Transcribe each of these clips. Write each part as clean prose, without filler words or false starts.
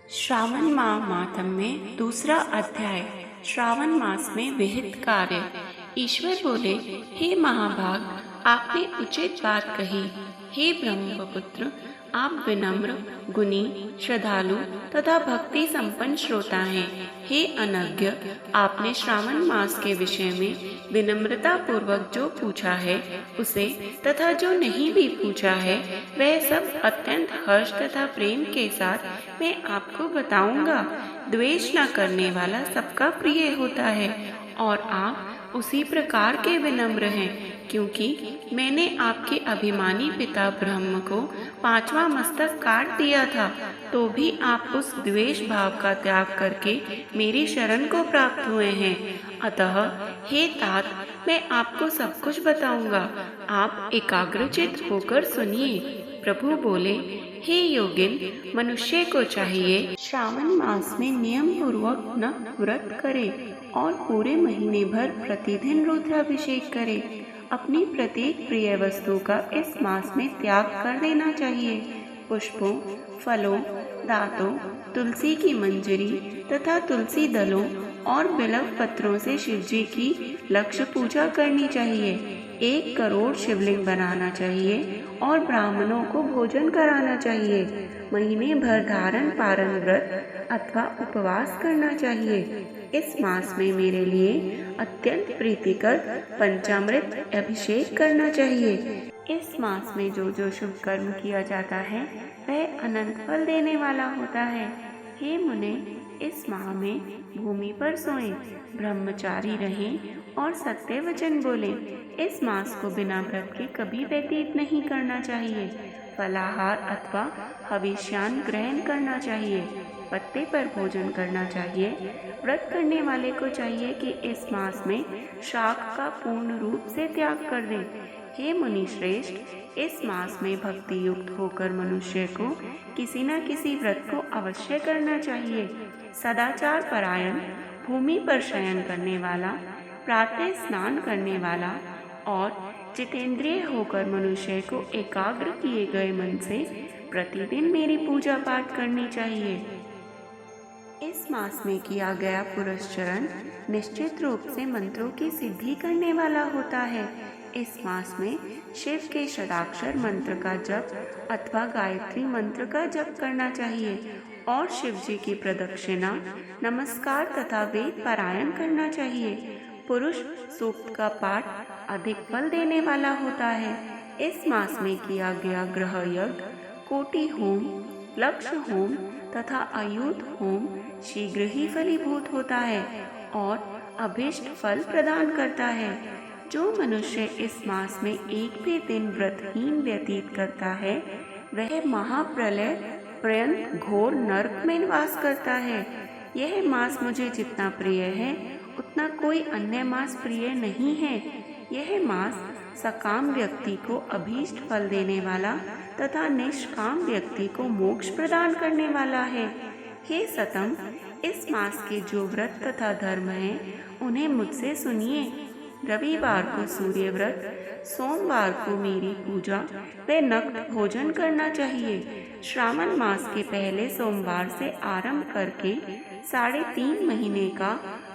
श्रावण माह मातम में दूसरा अध्याय। श्रावण मास में विहित कार्य। ईश्वर बोले, हे महाभाग, आपने उचित बात कही। हे ब्रह्मपुत्र, आप विनम्र, गुणी, श्रद्धालु तथा भक्ति संपन्न श्रोता हैं। हे अनज्ञ, आपने श्रावण मास के विषय में विनम्रता पूर्वक जो पूछा है उसे तथा जो नहीं भी पूछा है वह सब अत्यंत हर्ष तथा प्रेम के साथ मैं आपको बताऊंगा। द्वेष न करने वाला सबका प्रिय होता है और आप उसी प्रकार के विनम्र हैं, क्योंकि मैंने आपके अभिमानी पिता ब्रह्म को 5वां मस्तक काट दिया था, तो भी आप उस द्वेष भाव का त्याग करके मेरी शरण को प्राप्त हुए हैं। अतः हे तात, मैं आपको सब कुछ बताऊंगा, आप एकाग्रचित होकर सुनिए। प्रभु बोले, हे योगिन, मनुष्य को चाहिए श्रावण मास में नियम पूर्वक न व्रत करे और पूरे महीने भर प्रतिदिन रुद्राभिषेक करे। अपनी प्रत्येक प्रिय वस्तु का इस मास में त्याग कर देना चाहिए। पुष्पों, फलों, दांतों, तुलसी की मंजरी तथा तुलसी दलों और बिल्व पत्रों से शिवजी की लक्ष्य पूजा करनी चाहिए। 1 करोड़ शिवलिंग बनाना चाहिए और ब्राह्मणों को भोजन कराना चाहिए। महीने भर धारण पारण व्रत अथवा उपवास करना चाहिए। इस मास में मेरे लिए अत्यंत प्रीतिकर पंचामृत अभिषेक करना चाहिए। इस मास में जो जो शुभ कर्म किया जाता है वह अनंत फल देने वाला होता है। हे मुने, इस माह में भूमि पर सोएं, ब्रह्मचारी रहें और सत्य वचन बोलें। इस मास को बिना व्रत के कभी व्यतीत नहीं करना चाहिए। फलाहार अथवा हविष्यान ग्रहण करना चाहिए। पत्ते पर भोजन करना चाहिए। व्रत करने वाले को चाहिए कि इस मास में शाक का पूर्ण रूप से त्याग कर दें। हे मुनि श्रेष्ठ, इस मास में भक्ति युक्त होकर मनुष्य को किसी न किसी व्रत को अवश्य करना चाहिए। सदाचार परायण, भूमि पर शयन करने वाला, प्रातः स्नान करने वाला और जितेंद्रिय होकर मनुष्य को एकाग्र किए गए मन से प्रतिदिन मेरी पूजा पाठ करनी चाहिए। इस मास में किया गया पुरस्चरण निश्चित रूप से मंत्रों की सिद्धि करने वाला होता है। इस मास में शिव के षडाक्षर मंत्र का जप अथवा गायत्री मंत्र का जप करना चाहिए और शिव जी की प्रदक्षिणा, नमस्कार तथा वेद पारायण करना चाहिए। पुरुष सूक्त का पाठ अधिक फल देने वाला होता है। इस मास में किया गया ग्रह यज्ञ, कोटि होम, लक्ष्य होम तथा अयुत होम शीघ्र ही फलीभूत होता है और अभीष्ट फल प्रदान करता है। जो मनुष्य इस मास में एक भी दिन व्रतहीन व्यतीत करता है वह महाप्रलय पर्यंत घोर नरक में निवास करता है। यह मास मुझे जितना प्रिय है उतना कोई अन्य मास प्रिय नहीं है। यह मास सकाम व्यक्ति को अभीष्ट फल देने वाला तथा निष्काम व्यक्ति को मोक्ष प्रदान करने वाला है। हे सतम, इस मास के जो व्रत तथा धर्म हैं उन्हें मुझसे सुनिए। रविवार को सूर्य व्रत, सोमवार को मेरी पूजा व नक्त भोजन करना चाहिए। श्रावण मास के पहले सोमवार से आरंभ करके 3.5 महीने का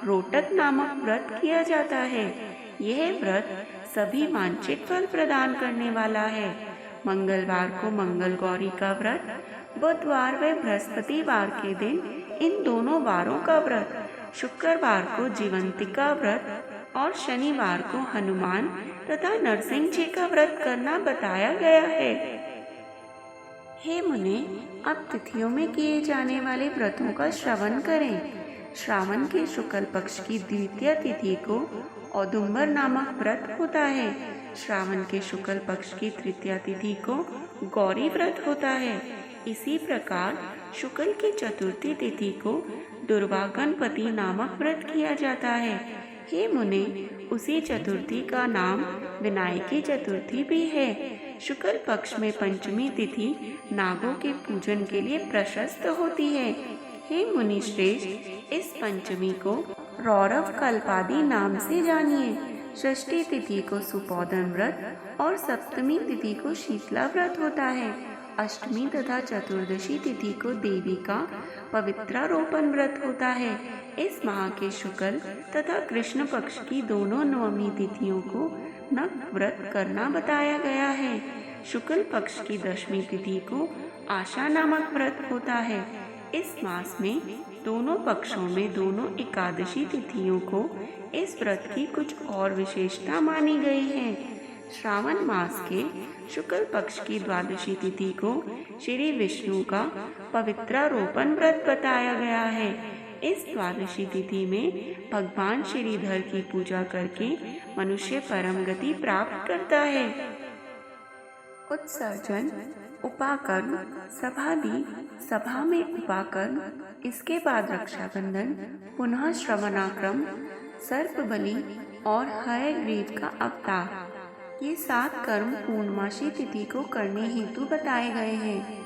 रोटक नामक व्रत किया जाता है। यह व्रत सभी वांछित फल प्रदान करने वाला है। मंगलवार को मंगल गौरी का व्रत, बुधवार व बृहस्पतिवार के दिन इन दोनों वारों का व्रत, शुक्रवार को जीवंतिका व्रत और शनिवार को हनुमान तथा नरसिंह जी का व्रत करना बताया गया है। हे मुने, अब तिथियों में किए जाने वाले व्रतों का श्रवण करें। श्रावण के शुक्ल पक्ष की द्वितीय तिथि को औदुंबर नामक व्रत होता है। श्रावण के शुक्ल पक्ष की तृतीय तिथि को गौरी व्रत होता है। इसी प्रकार शुक्ल की चतुर्थी तिथि को दुर्वा गणपति नामक व्रत किया जाता है। हे मुने, उसी चतुर्थी का नाम विनायकी चतुर्थी भी है। शुक्ल पक्ष में पंचमी तिथि नागों के पूजन के लिए प्रशस्त होती है। हे मुनि श्रेष्ठ, इस पंचमी को रौरव कल्पादि नाम से जानिए। षष्ठी तिथि को सुपोदन व्रत और सप्तमी तिथि को शीतला व्रत होता है अष्टमी तथा चतुर्दशी तिथि को देवी का पवित्रारोपण व्रत होता है। इस माह के शुक्ल तथा कृष्ण पक्ष की दोनों नवमी तिथियों को नग व्रत करना बताया गया है। शुक्ल पक्ष की दशमी तिथि को आशा नामक व्रत होता है। इस मास में दोनों पक्षों में दोनों एकादशी तिथियों को इस व्रत की कुछ और विशेषता मानी गई है। श्रावण मास के शुक्ल पक्ष की द्वादशी तिथि को श्री विष्णु का पवित्रारोपण व्रत बताया गया है। इस द्वादशी तिथि में भगवान श्रीधर की पूजा करके मनुष्य परम गति प्राप्त करता है। उत्सर्जन, उपाकर्म, समाधि, सभा में उपाकर्म, इसके बाद रक्षाबंधन, पुनः श्रवणाक्रम, सर्प बलि और हयग्रीव का अवतार, ये 7 कर्म पूर्णमासी तिथि को करने हेतु बताए गए हैं।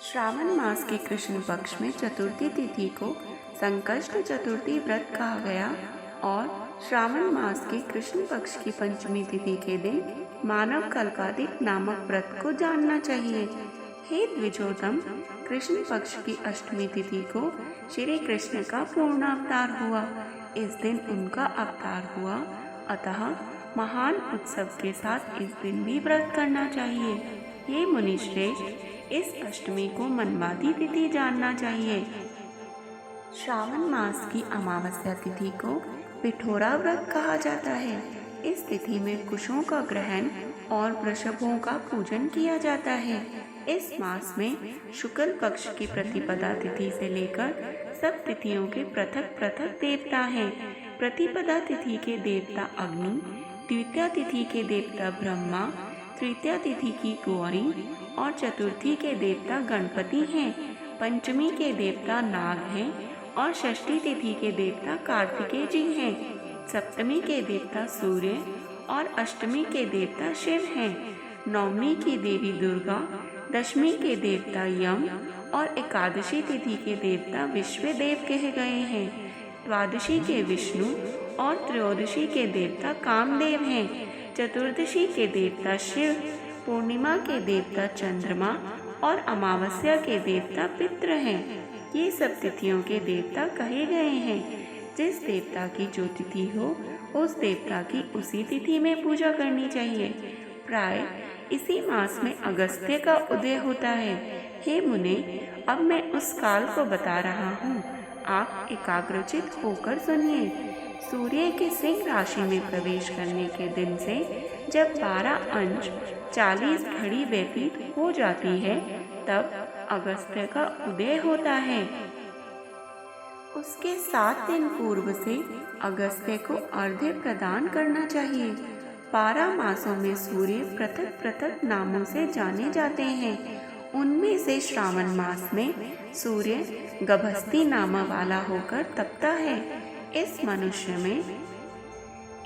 श्रावण मास के कृष्ण पक्ष में चतुर्थी तिथि को संकष्ट चतुर्थी व्रत कहा गया और श्रावण मास के कृष्ण पक्ष की पंचमी तिथि के दिन मानव कल्पादिक नामक व्रत को जानना चाहिए। हे द्विजोतम, कृष्ण पक्ष की अष्टमी तिथि को श्री कृष्ण का पूर्ण अवतार हुआ। इस दिन उनका अवतार हुआ, अतः महान उत्सव के साथ इस दिन भी व्रत करना चाहिए। हे मुनिश्रेष्ठ, इस अष्टमी को मनवादी तिथि जानना चाहिए। श्रावण मास की अमावस्या तिथि को पिठोरा व्रत कहा जाता है। इस तिथि में कुशों का ग्रहण और वृषभों का पूजन किया जाता है। इस मास में शुक्ल पक्ष की प्रतिपदा तिथि से लेकर सब तिथियों के पृथक पृथक देवता हैं। प्रतिपदा तिथि के देवता अग्नि, द्वितीया तिथि के देवता ब्रह्मा, तृतीया तिथि की गौरी और चतुर्थी के देवता गणपति हैं। पंचमी के देवता नाग हैं और षष्ठी तिथि के देवता कार्तिकेय जी हैं। सप्तमी के देवता सूर्य और अष्टमी के देवता शिव हैं। नवमी की देवी दुर्गा, दशमी के देवता यम और एकादशी तिथि के देवता विश्वदेव कहे गए हैं। द्वादशी के विष्णु और त्रयोदशी के देवता कामदेव हैं। चतुर्दशी के देवता शिव, पूर्णिमा के देवता चंद्रमा और अमावस्या के देवता पितृ हैं। ये सब तिथियों के देवता कहे गए हैं। जिस देवता की जो तिथि हो उस देवता की उसी तिथि में पूजा करनी चाहिए। प्राय इसी मास में अगस्त्य का उदय होता है। हे मुने, अब मैं उस काल को बता रहा हूँ, आप एकाग्रचित होकर सुनिए। सूर्य के सिंह राशि में प्रवेश करने के दिन से जब 12 अंश 40 घड़ी व्यतीत हो जाती है तब अगस्त्य का उदय होता है। उसके 7 दिन पूर्व से अगस्त्य को अर्घ्य प्रदान करना चाहिए। 12 मासों में सूर्य पृथक पृथक नामों से जाने जाते हैं। उनमें से श्रावण मास में सूर्य गभस्ती नाम वाला होकर तपता है।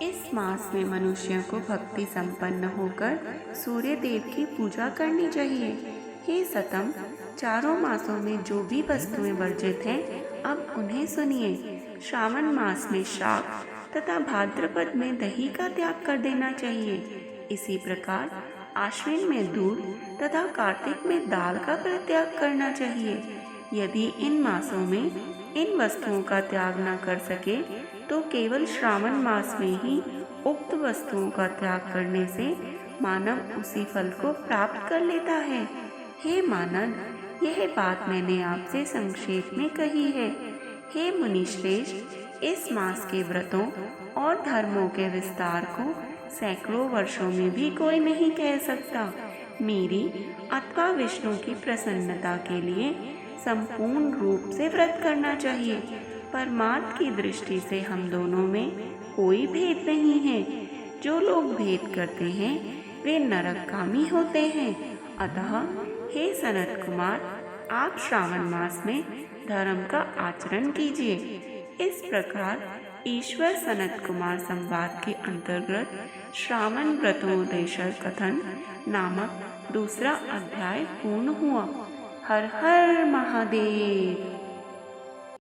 इस मास में मनुष्य को भक्ति संपन्न होकर सूर्य देव की पूजा करनी चाहिए। हे सतम, चारों मासों में जो भी वस्तुएं वर्जित हैं, अब उन्हें सुनिए। श्रावण मास में शाक तथा भाद्रपद में दही का त्याग कर देना चाहिए। इसी प्रकार आश्विन में दूध तथा कार्तिक में दाल का परित्याग करना चाहिए। यदि इन मासों में इन वस्तुओं का त्याग न कर सके तो केवल श्रावण मास में ही उक्त वस्तुओं का त्याग करने से मानव उसी फल को प्राप्त कर लेता है। हे मानव, यह बात मैंने आपसे संक्षेप में कही है। हे मुनिश्रेष्ठ, इस मास के व्रतों और धर्मों के विस्तार को सैकड़ों वर्षों में भी कोई नहीं कह सकता। मेरी अथवा विष्णु की प्रसन्नता के लिए संपूर्ण रूप से व्रत करना चाहिए। परमार्थ की दृष्टि से हम दोनों में कोई भेद नहीं है। जो लोग भेद करते हैं वे नरकगामी होते हैं। अतः हे सनत कुमार, आप श्रावण मास में धर्म का आचरण कीजिए। इस प्रकार ईश्वर सनत कुमार संवाद के अंतर्गत श्रावण व्रतोपदेश कथन नामक दूसरा अध्याय पूर्ण हुआ। हर हर महादेव।